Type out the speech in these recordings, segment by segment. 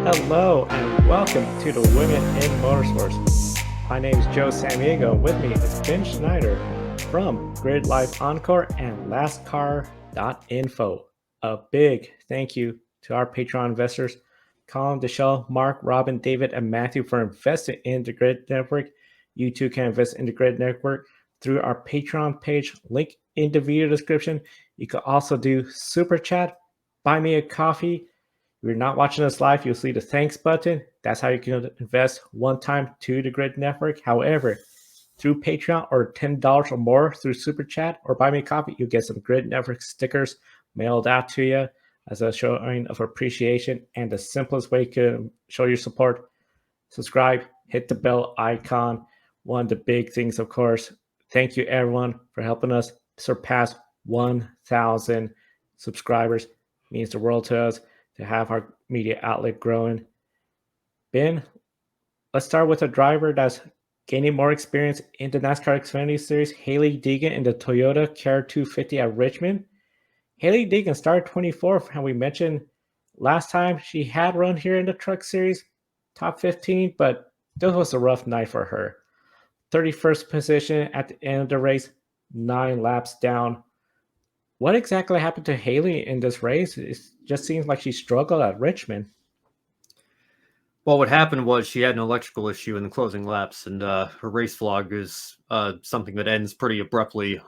Hello and welcome to the Women in Motorsports. My name is Joe Samiego. With me is Ben Schneider from Grid Life Encore and NASCAR.info. A big thank you to our Patreon investors, Colin, Deshelle, Mark, Robin, David, and Matthew for investing in the Grid Network. You too can invest in the Grid Network through our Patreon page, link in the video description. You can also do Super Chat, buy me a coffee. If you're not watching us live, you'll see the thanks button. That's how you can invest one time to the Grid Network. However, through Patreon or $10 or more through Super Chat or Buy Me a Coffee, you'll get some Grid Network stickers mailed out to you as a showing of appreciation. And the simplest way to show your support, subscribe, hit the bell icon. One of the big things, of course. Thank you, everyone, for helping us surpass 1,000 subscribers. It means the world to us to have our media outlet growing. Ben, let's start with a driver that's gaining more experience in the NASCAR Xfinity Series, Hailie Deegan in the Toyota KR250 at Richmond. Hailie Deegan started 24th, and we mentioned last time she had run here in the Truck Series, top 15, but this was a rough night for her. 31st position at the end of the race, 9 laps down. What exactly happened to Hailie in this race? It just seems like she struggled at Richmond. Well, what happened was she had an electrical issue in the closing laps, and her race vlog is something that ends pretty abruptly.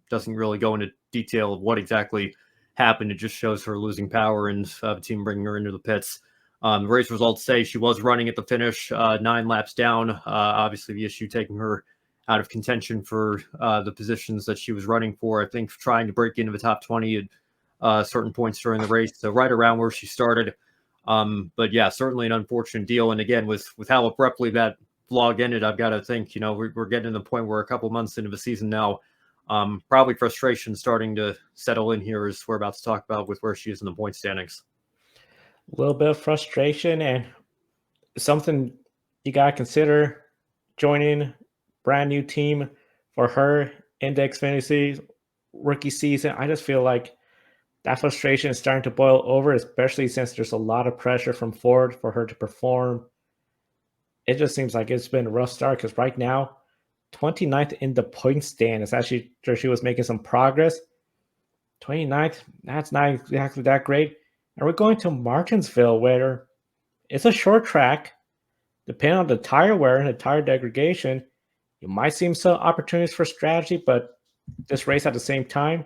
Doesn't really go into detail of what exactly happened. It just shows her losing power and the team bringing her into the pits. The race results say she was running at the finish, 9 laps down. Obviously, the issue taking her out of contention for the positions that she was running for. I think trying to break into the top 20 at certain points during the race, so right around where she started. But yeah, certainly an unfortunate deal. And again, with how abruptly that vlog ended, I've got to think, we're getting to the point where a couple months into the season now, probably frustration starting to settle in here as we're about to talk about with where she is in the point standings. A little bit of frustration and something you got to consider joining brand new team for her in the Xfinity Series rookie season. I just feel like that frustration is starting to boil over, especially since there's a lot of pressure from Ford for her to perform. It just seems like it's been a rough start because right now, 29th in the point stand. It's actually sure she was making some progress. 29th, that's not exactly that great. And we're going to Martinsville, where it's a short track. Depending on the tire wear and the tire degradation, you might see some opportunities for strategy, but this race at the same time,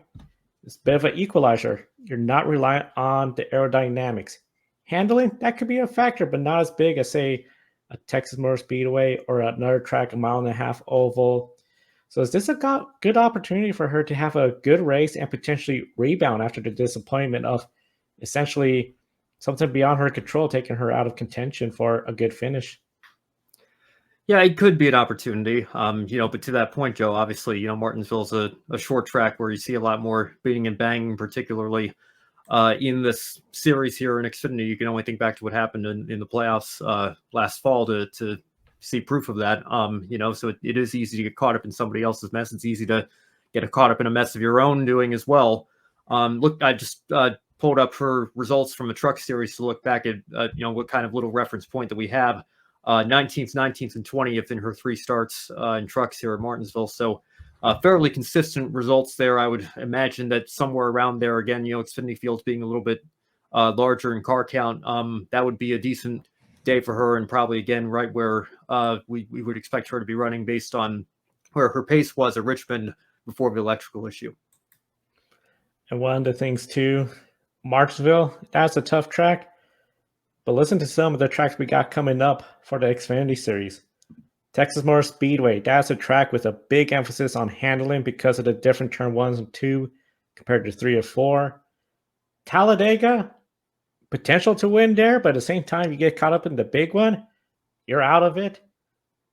it's a bit of an equalizer. You're not reliant on the aerodynamics. Handling, that could be a factor, but not as big as, say, a Texas Motor Speedway or another track, a 1.5 mile oval. So is this a good opportunity for her to have a good race and potentially rebound after the disappointment of essentially something beyond her control, taking her out of contention for a good finish? Yeah, it could be an opportunity. But to that point, Joe, obviously, Martinsville's a short track where you see a lot more beating and banging, particularly in this series here in Xfinity. You can only think back to what happened in the playoffs last fall to see proof of that. So it is easy to get caught up in somebody else's mess. It's easy to get caught up in a mess of your own doing as well. Look, I just pulled up her results from a truck series to look back at, what kind of little reference point that we have. 19th, 19th, and 20th in her 3 starts in trucks here at Martinsville. So fairly consistent results there. I would imagine that somewhere around there, again, Xfinity Fields being a little bit larger in car count, that would be a decent day for her, and probably, again, right where we would expect her to be running based on where her pace was at Richmond before the electrical issue. And one of the things, too, Martinsville, that's a tough track. But listen to some of the tracks we got coming up for the Xfinity Series. Texas Motor Speedway, that's a track with a big emphasis on handling because of the different turn 1s and 2 compared to 3 or 4. Talladega, potential to win there, but at the same time, you get caught up in the big one, you're out of it.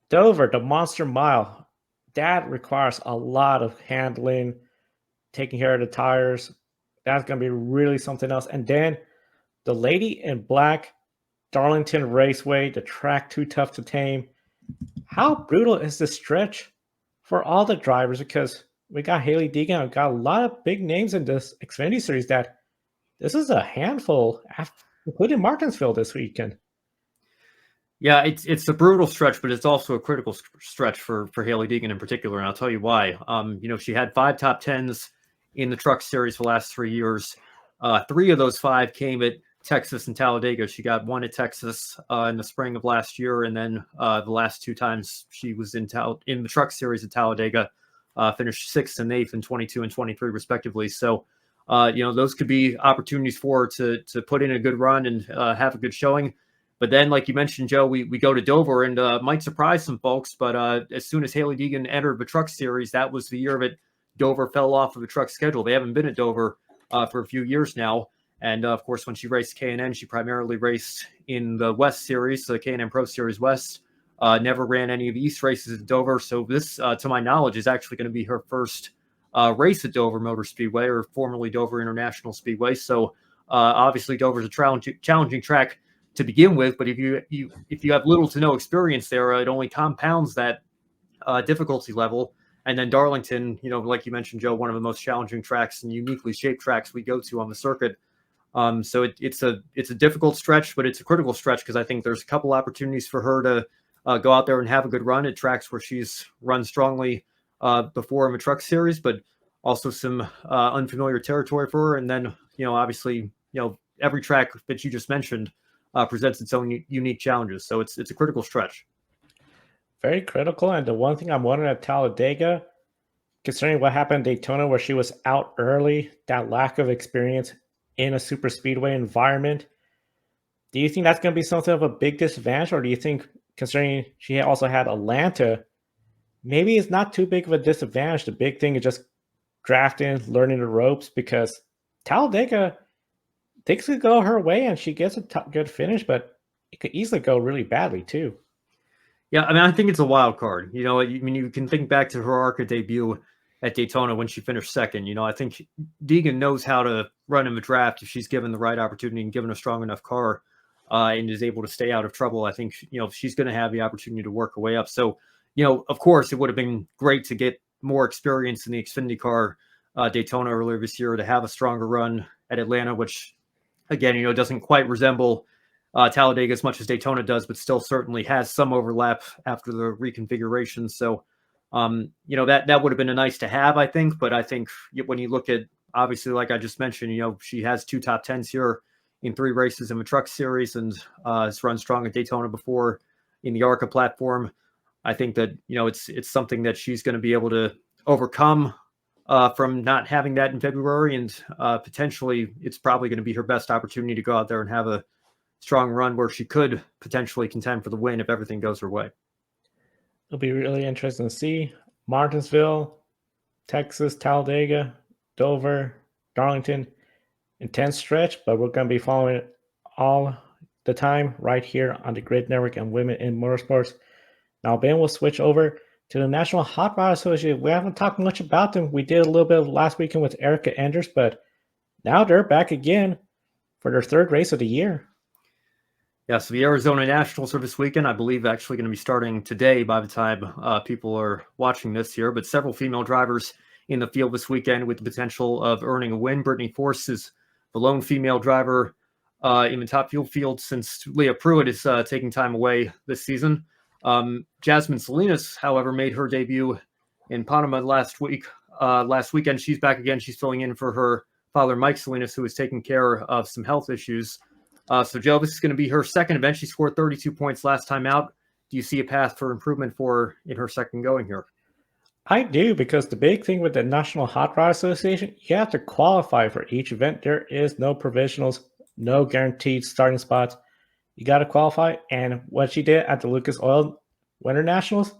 Dover, the Monster Mile, that requires a lot of handling, taking care of the tires. That's going to be really something else. And then the Lady in Black, Darlington Raceway, the track too tough to tame. How brutal is this stretch for all the drivers? Because we got Hailie Deegan, we got a lot of big names in this Xfinity Series that this is a handful, including Martinsville this weekend. Yeah, it's a brutal stretch, but it's also a critical stretch for Hailie Deegan in particular, and I'll tell you why. She had 5 top tens in the Truck Series for the last 3 years. 3 of those 5 came at Texas and Talladega. She got 1 at Texas in the spring of last year, and then the last 2 times she was in the Truck Series at Talladega, finished 6th and 8th in 22 and 23 respectively. So, those could be opportunities for her to put in a good run and have a good showing. But then, like you mentioned, Joe, we go to Dover, and might surprise some folks. But as soon as Hailie Deegan entered the Truck Series, that was the year of it. Dover fell off of the Truck schedule. They haven't been at Dover for a few years now. And of course, when she raced K&N, she primarily raced in the West Series, the K&N Pro Series West. Never ran any of the East races at Dover. So this, to my knowledge, is actually going to be her first race at Dover Motor Speedway, or formerly Dover International Speedway. So obviously, Dover's a challenging track to begin with, but if you have little to no experience there, it only compounds that difficulty level. And then Darlington, like you mentioned, Joe, one of the most challenging tracks and uniquely shaped tracks we go to on the circuit. So it's a difficult stretch, but it's a critical stretch because I think there's a couple opportunities for her to go out there and have a good run at tracks where she's run strongly before in the Truck Series, but also some unfamiliar territory for her. And then, obviously, every track that you just mentioned presents its own unique challenges. So it's a critical stretch. Very critical. And the one thing I'm wondering at Talladega, considering what happened in Daytona where she was out early, that lack of experience in a super speedway environment, do you think that's going to be something of a big disadvantage? Or do you think, considering she also had Atlanta, maybe it's not too big of a disadvantage? The big thing is just drafting, learning the ropes, because Talladega, things could go her way and she gets a good finish, but it could easily go really badly too. Yeah, I mean, I think it's a wild card. You can think back to her ARCA debut at Daytona when she finished second. I think Deegan knows how to run in the draft if she's given the right opportunity and given a strong enough car and is able to stay out of trouble. I think, she's going to have the opportunity to work her way up. So, of course, it would have been great to get more experience in the Xfinity car Daytona earlier this year, to have a stronger run at Atlanta, which, again, doesn't quite resemble Talladega as much as Daytona does, but still certainly has some overlap after the reconfiguration. So, that would have been a nice to have, I think. But I think when you look at, obviously, like I just mentioned, she has 2 top tens here in 3 races in the Truck Series, and has run strong at Daytona before in the ARCA platform. I think that, it's something that she's going to be able to overcome from not having that in February. And potentially it's probably going to be her best opportunity to go out there and have a strong run where she could potentially contend for the win if everything goes her way. It'll be really interesting to see. Martinsville, Texas, Talladega, Dover, Darlington, intense stretch, but we're going to be following it all the time right here on the Grid Network and Women in Motorsports. Now, Ben will switch over to the National Hot Rod Association. We haven't talked much about them. We did a little bit of last weekend with Erica Enders, but now they're back again for their 3rd race of the year. Yeah, so the Arizona Nationals are this weekend. I believe actually going to be starting today by the time people are watching this here. But several female drivers in the field this weekend with the potential of earning a win. Brittany Force is the lone female driver in the top fuel field since Leah Pruett is taking time away this season. Jasmine Salinas, however, made her debut in Pomona last weekend. She's back again. She's filling in for her father, Mike Salinas, who is taking care of some health issues. So, Joe, this is going to be her second event. She scored 32 points last time out. Do you see a path for improvement for her in her second going here? I do, because the big thing with the National Hot Rod Association, you have to qualify for each event. There is no provisionals, no guaranteed starting spots. You got to qualify. And what she did at the Lucas Oil Winter Nationals,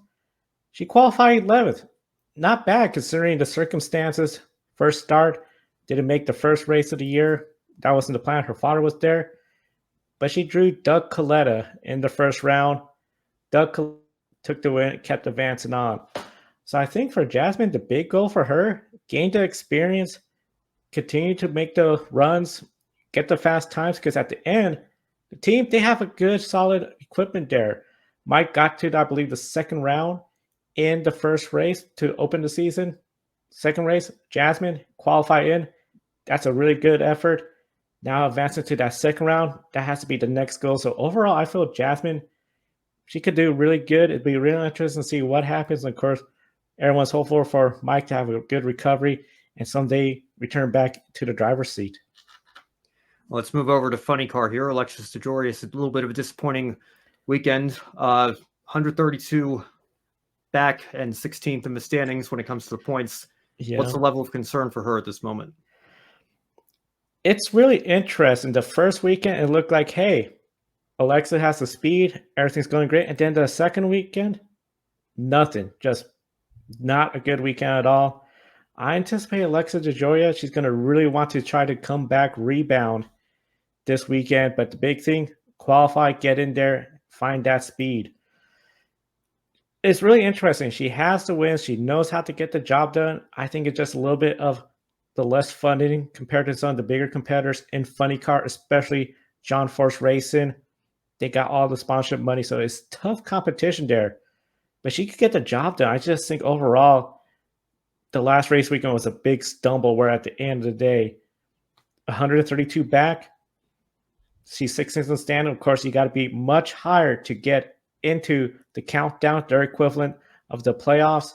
she qualified 11th. Not bad considering the circumstances. First start, didn't make the first race of the year. That wasn't the plan. Her father was there. But she drew Doug Coletta in the first round. Doug took the win, kept advancing on. So I think for Jasmine, the big goal for her, gain the experience, continue to make the runs, get the fast times, because at the end, the team, they have a good, solid equipment there. Mike got to, I believe, the 2nd round in the first race to open the season. 2nd race, Jasmine qualify in. That's a really good effort. Now advancing to that 2nd round, that has to be the next goal. So overall, I feel Jasmine she could do really good. It'd be really interesting to see what happens. And of course, everyone's hopeful for Mike to have a good recovery and someday return back to the driver's seat. Let's move over to funny car here. Alexa DeJoria is a little bit of a disappointing weekend. 132 back and 16th in the standings when it comes to the points. Yeah. What's the level of concern for her at this moment? It's really interesting. The first weekend, it looked like, hey, Alexa has the speed. Everything's going great. And then the second weekend, nothing. Just not a good weekend at all. I anticipate Alexa DeJoria, she's going to really want to try to come back, rebound this weekend. But the big thing, qualify, get in there, find that speed. It's really interesting. She has the wins. She knows how to get the job done. I think it's just a little bit of the less funding compared to some of the bigger competitors in funny car, especially John Force Racing. They got all the sponsorship money, so it's tough competition there. But she could get the job done. I just think overall, the last race weekend was a big stumble where at the end of the day, 132 back, she's 16th in the standing. Of course, you got to be much higher to get into the countdown, their equivalent of the playoffs.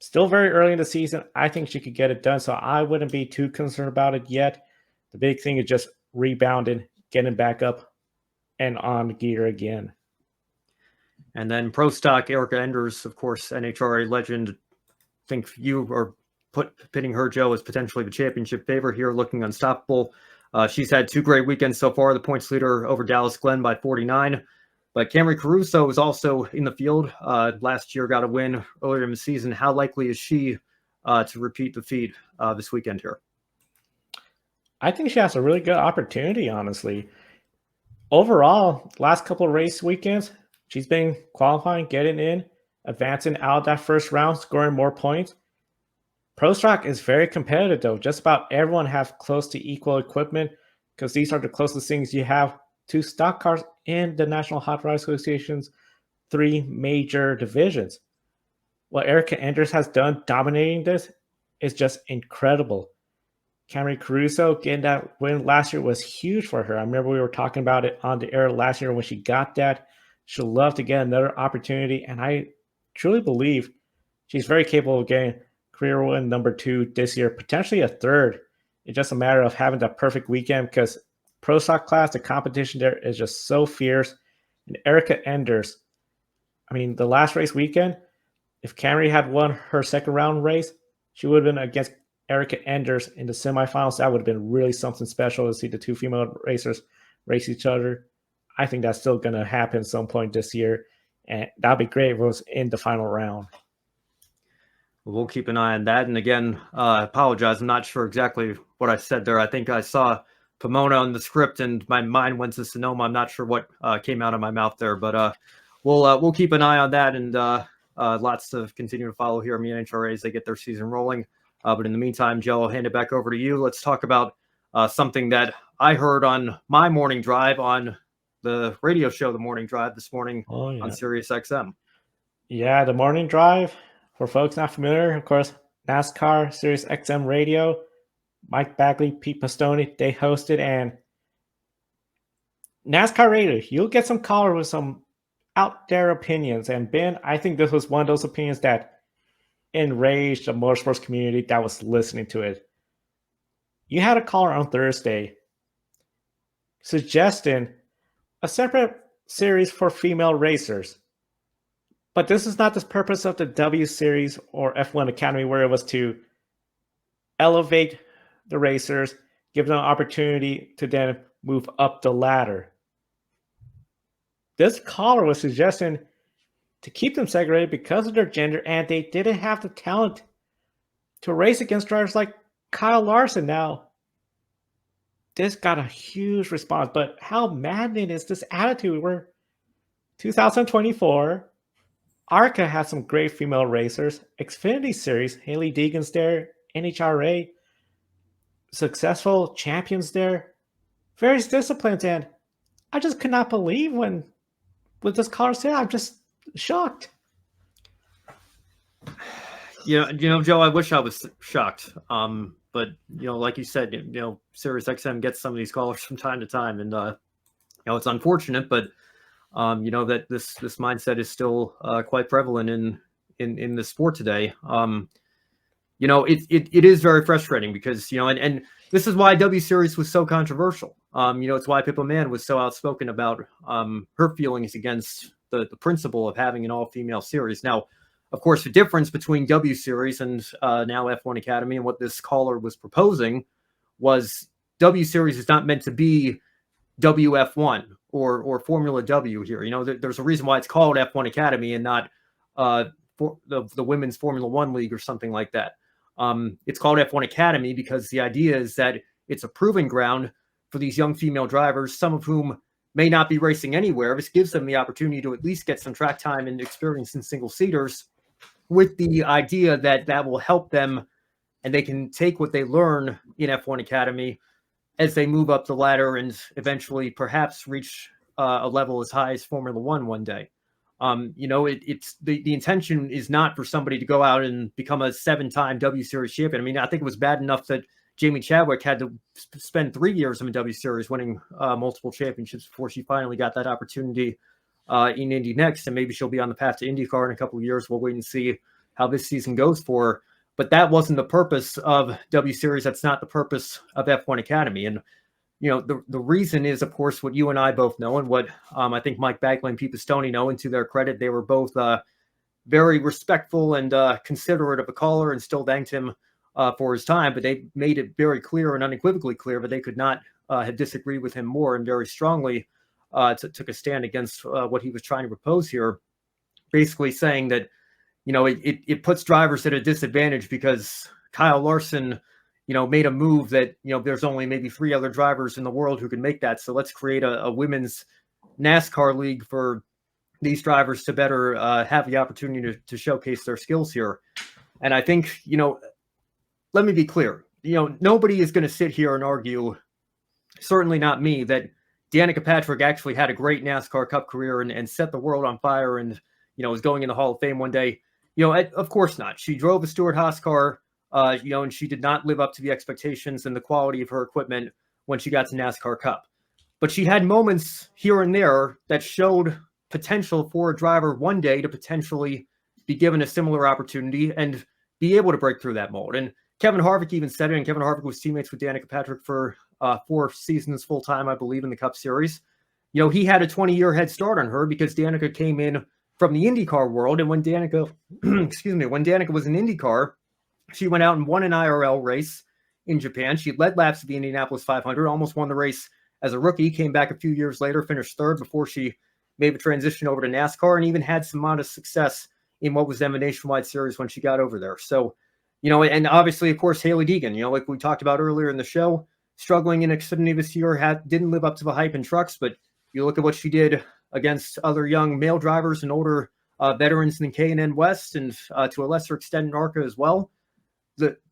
Still very early in the season. I think she could get it done, so I wouldn't be too concerned about it yet. The big thing is just rebounding, getting back up and on gear again. And then Pro Stock, Erica Enders, of course, NHRA legend. I think you are pitting her, Joe, as potentially the championship favorite here, looking unstoppable. She's had two great weekends so far. The points leader over Dallas Glenn by 49. But Camry Caruso is also in the field. Last year got a win earlier in the season. How likely is she to repeat the feat this weekend here? I think she has a really good opportunity, honestly. Overall, last couple of race weekends, she's been qualifying, getting in, advancing out that first round, scoring more points. Pro Stock is very competitive, though. Just about everyone has close to equal equipment because these are the closest things you have to stock cars in the National Hot Rod Association's three major divisions. What Erica Enders has done dominating this is just incredible. Camry Caruso getting that win last year was huge for her. I remember we were talking about it on the air last year when she got that. She'll love to get another opportunity, and I truly believe she's very capable of getting career win number 2 this year, potentially a third. It's just a matter of having that perfect weekend because Pro Stock class, the competition there is just so fierce. And Erica Enders, I mean, the last race weekend, if Camry had won her second round race, she would have been against Erica Enders in the semifinals. That would have been really something special to see the two female racers race each other. I think that's still going to happen at some point this year. And that'd be great if it was in the final round. We'll keep an eye on that. And again, I apologize. I'm not sure exactly what I said there. I think I saw Pomona on the script and my mind went to Sonoma. I'm not sure what came out of my mouth there, but we'll keep an eye on that, and lots to continue to follow here on the NHRA as they get their season rolling. But in the meantime, Joe, I'll hand it back over to you. Let's talk about something that I heard on my morning drive on the radio show, The Morning Drive, this morning on SiriusXM. Yeah, The Morning Drive. For folks not familiar, of course, NASCAR SiriusXM Radio. Mike Bagley, Pete Pistone, they hosted, and NASCAR Radio, you'll get some callers with some out there opinions. And Ben, I think this was one of those opinions that enraged the motorsports community that was listening to it. You had a caller on Thursday suggesting a separate series for female racers. But this is not the purpose of the W Series or F1 Academy, where it was to elevate the racers, give them an opportunity to then move up the ladder. This caller was suggesting to keep them segregated because of their gender, and they didn't have the talent to race against drivers like Kyle Larson. Now, this got a huge response, but how maddening is this attitude where 2024, ARCA has some great female racers, Xfinity Series, Hailie Deegan's there, NHRA, successful champions there, various disciplines, and I just could not believe when this caller said, I'm just shocked. Joe, I wish I was shocked. But like you said, SiriusXM gets some of these callers from time to time, and it's unfortunate, but That this mindset is still quite prevalent in the sport today. It is very frustrating because, and this is why W Series was so controversial. It's why Pippa Mann was so outspoken about her feelings against the principle of having an all-female series. Now, of course, the difference between W Series and now F1 Academy and what this caller was proposing was W Series is not meant to be WF1 or Formula W here. There's a reason why it's called F1 Academy and not for the Women's Formula One League or something like that. It's called F1 Academy because the idea is that it's a proving ground for these young female drivers, some of whom may not be racing anywhere. This gives them the opportunity to at least get some track time and experience in single seaters, with the idea that will help them and they can take what they learn in F1 Academy as they move up the ladder and eventually perhaps reach a level as high as Formula One day. It's the intention is not for somebody to go out and become a 7-time W Series champion. I mean, I think it was bad enough that Jamie Chadwick had to spend 3 years in the W Series winning multiple championships before she finally got that opportunity in Indy next. And maybe she'll be on the path to IndyCar in a couple of years. We'll wait and see how this season goes for her. But that wasn't the purpose of W Series. That's not the purpose of F1 Academy. And the reason is, of course, what you and I both know, and what I think Mike Bagley and Pete Pistone know. And to their credit, they were both very respectful and considerate of the caller and still thanked him for his time. But they made it very clear and unequivocally clear that they could not have disagreed with him more, and very strongly took a stand against what he was trying to propose here, basically saying that it puts drivers at a disadvantage because Kyle Larson made a move that, there's only maybe 3 other drivers in the world who can make that. So let's create a women's NASCAR league for these drivers to better have the opportunity to showcase their skills here. And I think, let me be clear, nobody is going to sit here and argue, certainly not me, that Danica Patrick actually had a great NASCAR Cup career and set the world on fire and, is going in the Hall of Fame one day. Of course not. She drove a Stewart-Haas car. And she did not live up to the expectations and the quality of her equipment when she got to NASCAR Cup. But she had moments here and there that showed potential for a driver one day to potentially be given a similar opportunity and be able to break through that mold. And Kevin Harvick even said it, and Kevin Harvick was teammates with Danica Patrick for 4 seasons full-time, I believe, in the Cup Series. He had a 20-year head start on her because Danica came in from the IndyCar world. And when Danica, when Danica was in IndyCar, she went out and won an IRL race in Japan. She led laps of the Indianapolis 500, almost won the race as a rookie, came back a few years later, finished 3rd before she made the transition over to NASCAR, and even had some modest success in what was then the Nationwide Series when she got over there. So, and obviously, of course, Hailie Deegan, like we talked about earlier in the show, struggling in Xfinity this year, didn't live up to the hype in trucks, but you look at what she did against other young male drivers and older veterans in the K&N West, and to a lesser extent in ARCA as well.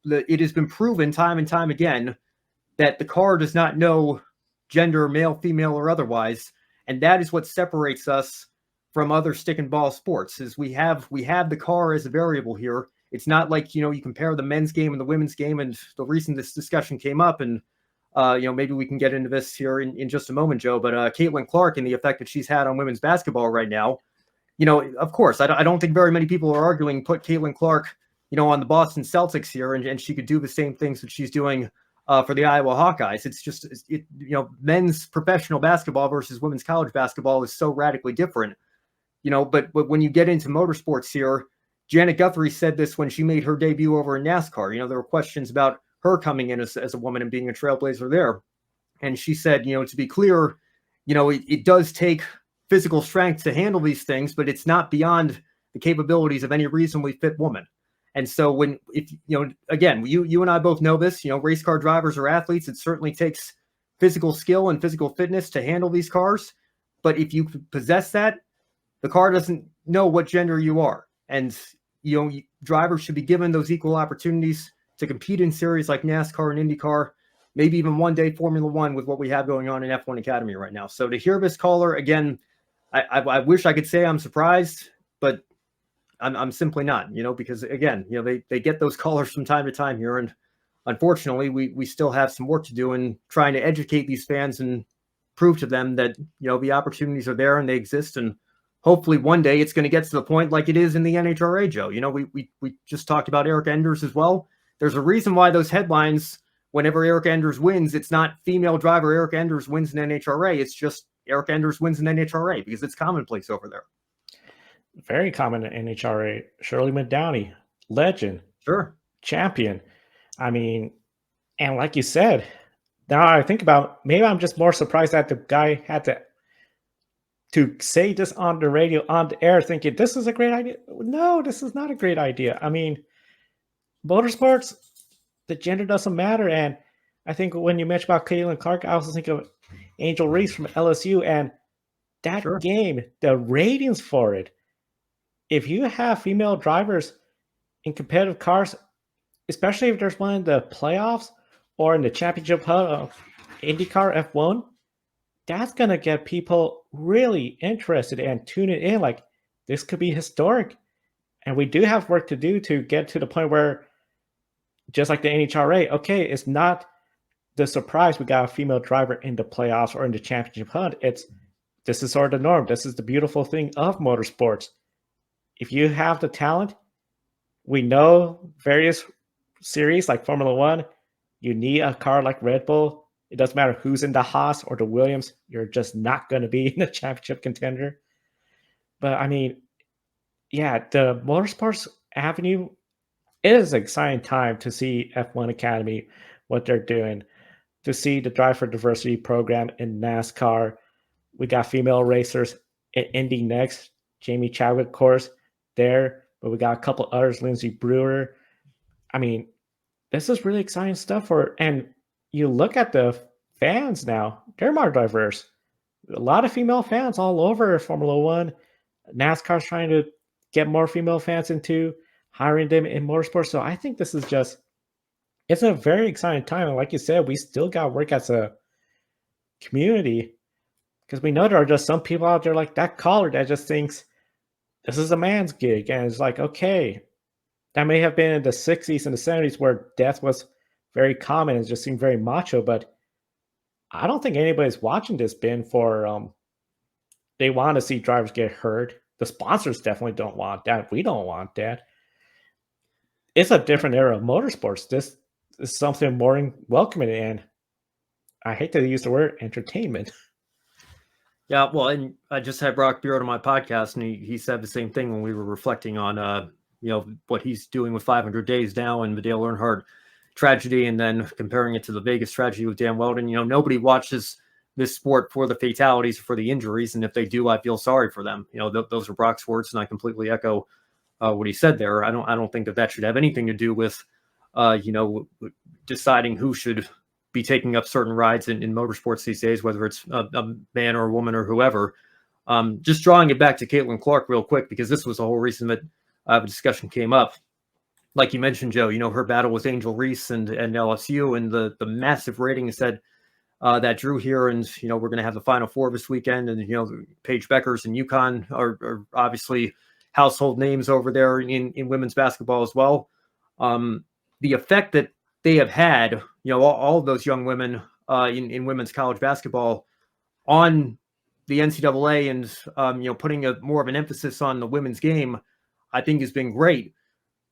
It has been proven time and time again that the car does not know gender, male, female, or otherwise, and that is what separates us from other stick and ball sports. Is we have the car as a variable here. It's not like you compare the men's game and the women's game. And the reason this discussion came up, and maybe we can get into this here in just a moment, Joe. But Caitlin Clark and the effect that she's had on women's basketball right now. Of course, I don't think very many people are arguing put Caitlin Clark on the Boston Celtics here, and she could do the same things that she's doing for the Iowa Hawkeyes. It's just, men's professional basketball versus women's college basketball is so radically different, but when you get into motorsports here, Janet Guthrie said this when she made her debut over in NASCAR. There were questions about her coming in as a woman and being a trailblazer there. And she said, to be clear, it does take physical strength to handle these things, but it's not beyond the capabilities of any reasonably fit woman. And so again, you and I both know this, race car drivers are athletes. It certainly takes physical skill and physical fitness to handle these cars. But if you possess that, the car doesn't know what gender you are. And, drivers should be given those equal opportunities to compete in series like NASCAR and IndyCar, maybe even one day Formula One with what we have going on in F1 Academy right now. So to hear this caller, again, I wish I could say I'm surprised, but I'm simply not, because again, they get those callers from time to time here. And unfortunately, we still have some work to do in trying to educate these fans and prove to them that, the opportunities are there and they exist. And hopefully one day it's going to get to the point like it is in the NHRA, Joe. We just talked about Eric Enders as well. There's a reason why those headlines, whenever Eric Enders wins, it's not female driver Eric Enders wins in NHRA. It's just Eric Enders wins in NHRA because it's commonplace over there. Very common in NHRA. Shirley McDowney, legend. Sure. Champion. I mean, and like you said, now I think about, maybe I'm just more surprised that the guy had to say this on the radio, on the air, thinking this is a great idea. No, this is not a great idea. I mean, motorsports, the gender doesn't matter. And I think when you mentioned about Caitlin Clark, I also think of Angel Reese from LSU, and that game, the ratings for it. If you have female drivers in competitive cars, especially if there's one in the playoffs or in the championship hub of IndyCar F1, that's going to get people really interested and tuning in. Like, this could be historic. And we do have work to do to get to the point where, just like the NHRA, okay, it's not the surprise we got a female driver in the playoffs or in the championship hunt. This is sort of the norm. This is the beautiful thing of motorsports. If you have the talent, we know various series like Formula One, you need a car like Red Bull. It doesn't matter who's in the Haas or the Williams. You're just not going to be in the championship contender. But I mean, yeah, the motorsports avenue, it is an exciting time to see F1 Academy, what they're doing, to see the Drive for Diversity program in NASCAR. We got female racers in Indy next. Jamie Chadwick, of course, there. But we got a couple others, Lindsay Brewer. I mean, this is really exciting stuff and you look at the fans now, they're more diverse. A lot of female fans all over Formula One. NASCAR's trying to get more female fans into hiring them in motorsports. So I think this is it's a very exciting time. And like you said, we still got work as a community, because we know there are just some people out there like that caller that just thinks this is a man's gig. And it's like, okay, that may have been in the 60s and the 70s where death was very common and just seemed very macho, but I don't think anybody's watching this bin for they want to see drivers get hurt. The sponsors definitely don't want that. We don't want that. It's a different era of motorsports. This is something more welcoming, and I hate to use the word entertainment. Yeah, well, and I just had Brock Beard on my podcast, and he said the same thing when we were reflecting on what he's doing with 500 Days now and the Dale Earnhardt tragedy, and then comparing it to the Vegas tragedy with Dan Weldon. Nobody watches this sport for the fatalities, for the injuries, and if they do, I feel sorry for them. Those are Brock's words, and I completely echo what he said there. I don't think that should have anything to do with deciding who should be taking up certain rides in motorsports these days, whether it's a man or a woman or whoever. Just drawing it back to Caitlin Clark real quick, because this was the whole reason that the discussion came up. Like you mentioned, Joe, her battle with Angel Reese and LSU, and the massive ratings that drew here. And, we're going to have the Final Four this weekend. And, Paige Beckers and UConn are obviously household names over there in women's basketball as well. The effect that they have had, all of those young women in women's college basketball on the NCAA and, putting more of an emphasis on the women's game, I think has been great.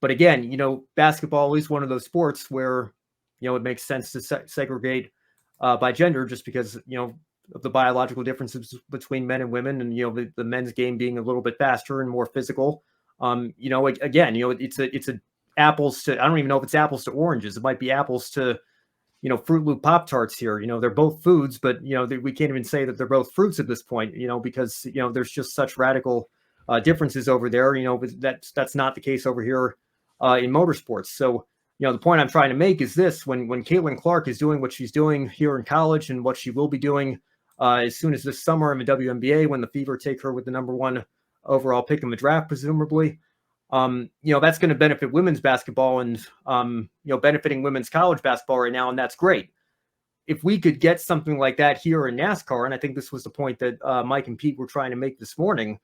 But again, basketball is one of those sports where, it makes sense to segregate by gender, just because, of the biological differences between men and women, and, the men's game being a little bit faster and more physical. Again, it's a apples to, I don't even know if it's apples to oranges. It might be apples to, Fruit Loop Pop-Tarts here. They're both foods, but, we can't even say that they're both fruits at this point, because, there's just such radical differences over there. That's not the case over here in motorsports. So, the point I'm trying to make is this: when Caitlin Clark is doing what she's doing here in college, and what she will be doing as soon as this summer in the WNBA, when the Fever take her with the number 1 overall pick in the draft, presumably, that's going to benefit women's basketball and, benefiting women's college basketball right now. And that's great. If we could get something like that here in NASCAR, and I think this was the point that Mike and Pete were trying to make this morning,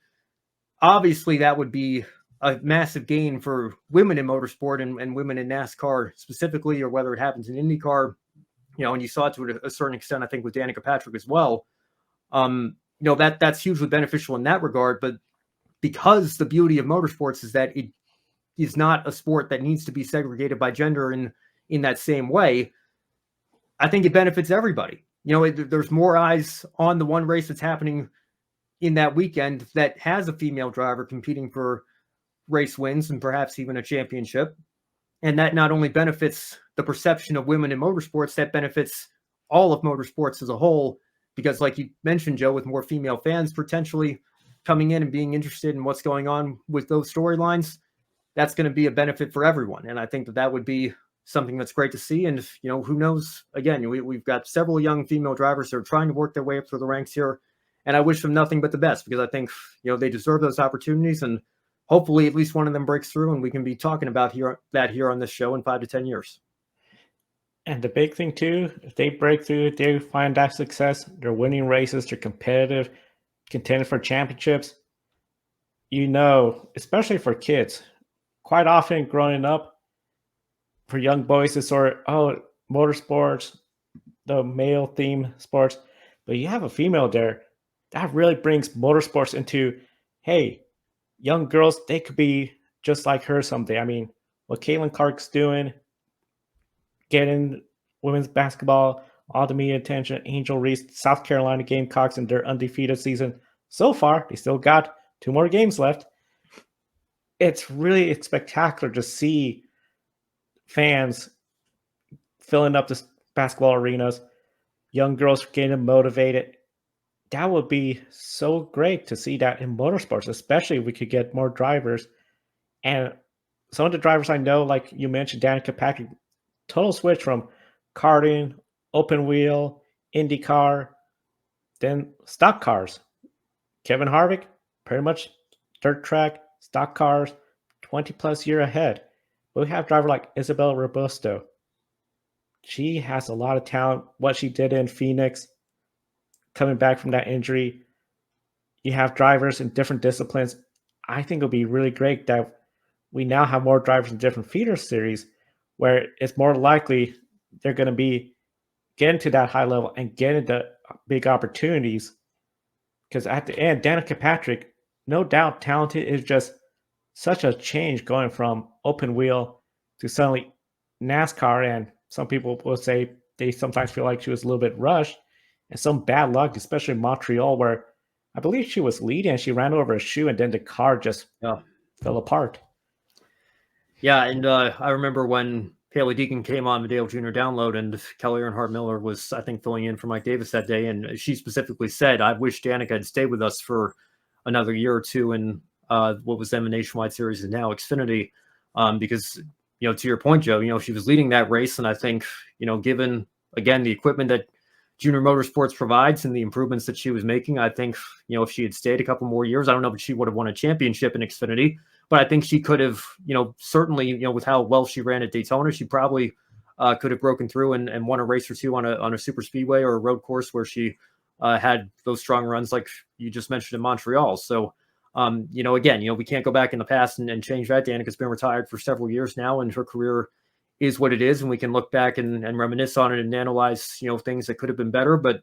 obviously that would be a massive gain for women in motorsport and women in NASCAR specifically, or whether it happens in IndyCar, and you saw it to a certain extent, I think, with Danica Patrick as well. That's hugely beneficial in that regard. But because the beauty of motorsports is that it is not a sport that needs to be segregated by gender in that same way, I think it benefits everybody. There's more eyes on the one race that's happening in that weekend that has a female driver competing for race wins and perhaps even a championship. And that not only benefits the perception of women in motorsports, that benefits all of motorsports as a whole. Because like you mentioned, Joe, with more female fans potentially coming in and being interested in what's going on with those storylines, that's going to be a benefit for everyone. And I think that would be something that's great to see. And, who knows, again, we've got several young female drivers that are trying to work their way up through the ranks here. And I wish them nothing but the best, because I think, they deserve those opportunities, and hopefully at least one of them breaks through and we can be talking about that here on this show in 5 to 10 years. And the big thing too, if they break through, they find that success, they're winning races, they're competitive, contending for championships, especially for kids, quite often growing up, for young boys, it's sort of, motorsports, the male theme sports, but you have a female there, that really brings motorsports into, hey, young girls, they could be just like her someday. I mean, what Caitlin Clark's doing, getting women's basketball, all the media attention, Angel Reese, South Carolina Gamecocks in their undefeated season. So far, they still got 2 more games left. It's spectacular to see fans filling up the basketball arenas, young girls getting motivated. That would be so great to see that in motorsports, especially if we could get more drivers. And some of the drivers I know, like you mentioned, Danica Patrick, total switch from karting, open wheel, IndyCar, then stock cars. Kevin Harvick, pretty much dirt track, stock cars, 20 plus year ahead. But we have a driver like Isabel Robusto. She has a lot of talent. What she did in Phoenix, coming back from that injury. You have drivers in different disciplines. I think it'll be really great that we now have more drivers in different feeder series, where it's more likely they're going to be getting to that high level and getting the big opportunities. Because at the end, Danica Patrick, no doubt talented, is just such a change going from open wheel to suddenly NASCAR. And some people will say they sometimes feel like she was a little bit rushed, and some bad luck, especially in Montreal, where I believe she was leading and she ran over a shoe and then the car just fell apart. Yeah, and I remember when Hailie Deegan came on the Dale Jr. Download, and Kelly Earnhardt Miller was, I think, filling in for Mike Davis that day, and she specifically said, I wish Danica had stayed with us for another year or two in what was then the Nationwide Series and now Xfinity, because, to your point, Joe, she was leading that race, and I think, given, again, the equipment that Junior Motorsports provides and the improvements that she was making, I think, if she had stayed a couple more years, I don't know if she would have won a championship in Xfinity, but I think she could have, certainly, with how well she ran at Daytona, she probably could have broken through and won a race or two on a super speedway or a road course where she had those strong runs like you just mentioned in Montreal. So, again, we can't go back in the past and change that. Danica's been retired for several years now, and her career is what it is, and we can look back and reminisce on it and analyze, things that could have been better. But,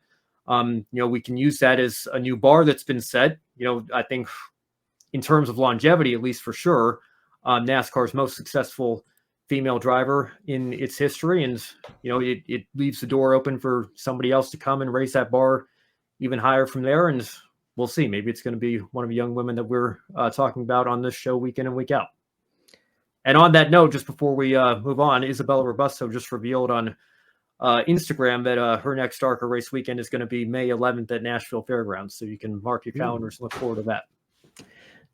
we can use that as a new bar that's been set. I think in terms of longevity, at least for sure, NASCAR's most successful female driver in its history. And, it leaves the door open for somebody else to come and raise that bar even higher from there. And we'll see. Maybe it's going to be one of the young women that we're talking about on this show week in and week out. And on that note, just before we move on, Isabella Robusto just revealed on Instagram that her next ARCA race weekend is going to be May 11th at Nashville Fairgrounds. So you can mark your calendars and look forward to that.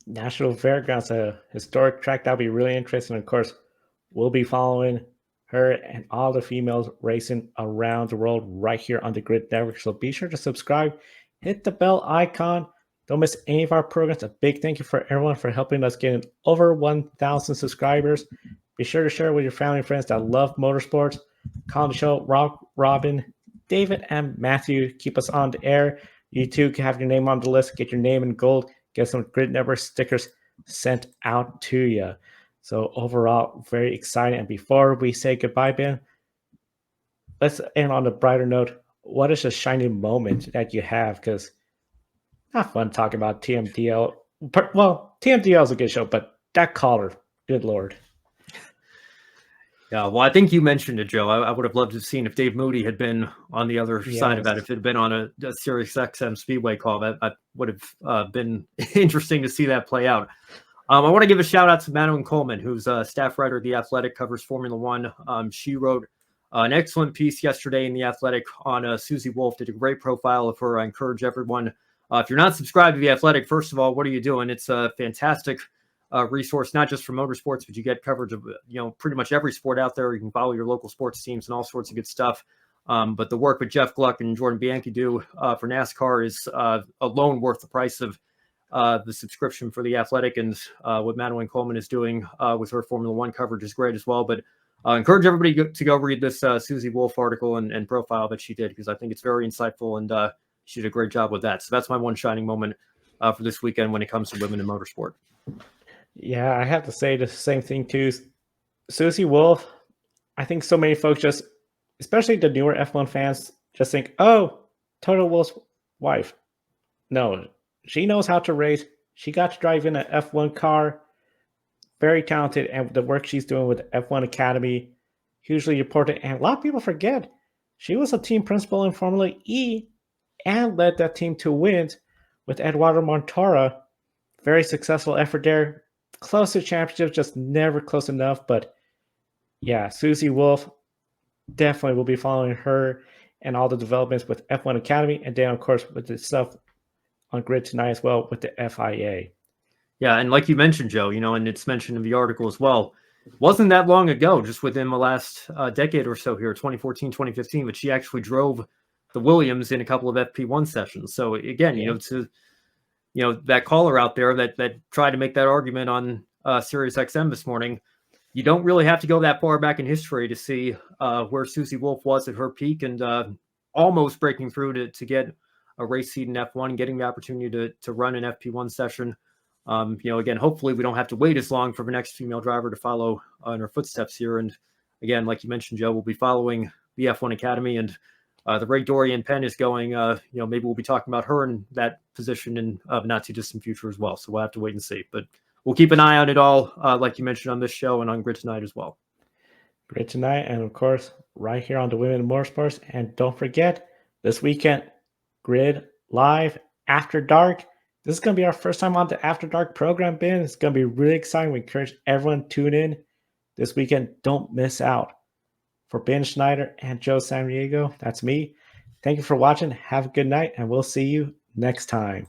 Nashville Fairgrounds, a historic track. That'll be really interesting. Of course, we'll be following her and all the females racing around the world right here on the Grid Network. So be sure to subscribe, hit the bell icon. Don't miss any of our programs. A big thank you for everyone for helping us get over 1,000 subscribers. Be sure to share it with your family and friends that love motorsports. Call the show, Robin, David, and Matthew. Keep us on the air. You too can have your name on the list. Get your name in gold. Get some Grid Network stickers sent out to you. So overall, very exciting. And before we say goodbye, Ben, let's end on a brighter note. What is a shining moment that you have? Because not fun talking about TMDL. Well, TMDL is a good show, but that caller, good Lord. Yeah, well, I think you mentioned it, Joe. I would have loved to have seen if Dave Moody had been on the other side of that. If it had been on a SiriusXM Speedway call, that would have been interesting to see that play out. I want to give a shout out to Madeline Coleman, who's a staff writer at The Athletic, covers Formula One. She wrote an excellent piece yesterday in The Athletic on Susie Wolff, did a great profile of her. I encourage everyone, if you're not subscribed to The Athletic, first of all, what are you doing? It's a fantastic resource, not just for motorsports, but you get coverage of pretty much every sport out there. You can follow your local sports teams and all sorts of good stuff. But the work that Jeff Gluck and Jordan Bianchi do for NASCAR is alone worth the price of the subscription for The Athletic, and what Madeline Coleman is doing with her Formula One coverage is great as well. But encourage everybody to go read this Susie Wolff article and profile that she did, because I think it's very insightful, and she did a great job with that. So that's my one shining moment for this weekend when it comes to women in motorsport. Yeah, I have to say the same thing too. Susie Wolff, I think so many folks just, especially the newer F1 fans, just think, oh, Toto Wolff's wife. No, she knows how to race. She got to drive in an F1 car. Very talented, and the work she's doing with F1 Academy, hugely important. And a lot of people forget, she was a team principal in Formula E and led that team to wins with Eduardo Montoya. Very successful effort there. Close to championship, just never close enough. But yeah, Susie Wolff, definitely will be following her and all the developments with F1 Academy, and then of course with the stuff on Grid tonight as well with the FIA. Yeah, and like you mentioned, Joe, and it's mentioned in the article as well, wasn't that long ago, just within the last decade or so here, 2014, 2015, but she actually drove the Williams in a couple of FP1 sessions. So again, that caller out there that tried to make that argument on SiriusXM this morning, you don't really have to go that far back in history to see where Susie Wolff was at her peak, and almost breaking through to get a race seat in F1 and getting the opportunity to run an FP1 session. Again, hopefully we don't have to wait as long for the next female driver to follow in her footsteps here. And again, like you mentioned, Joe, we'll be following the F1 Academy, and the Ray Dorian pen is going, maybe we'll be talking about her in that position in not too distant future as well. So we'll have to wait and see, but we'll keep an eye on it all, like you mentioned on this show and on Grid Tonight as well. Grid Tonight, and of course, right here on the Women in Motorsports. And don't forget, this weekend, Grid Live After Dark. This is going to be our first time on the After Dark program, Ben. It's going to be really exciting. We encourage everyone to tune in this weekend. Don't miss out. For Ben Schneider and Joe San Diego, that's me. Thank you for watching. Have a good night, and we'll see you next time.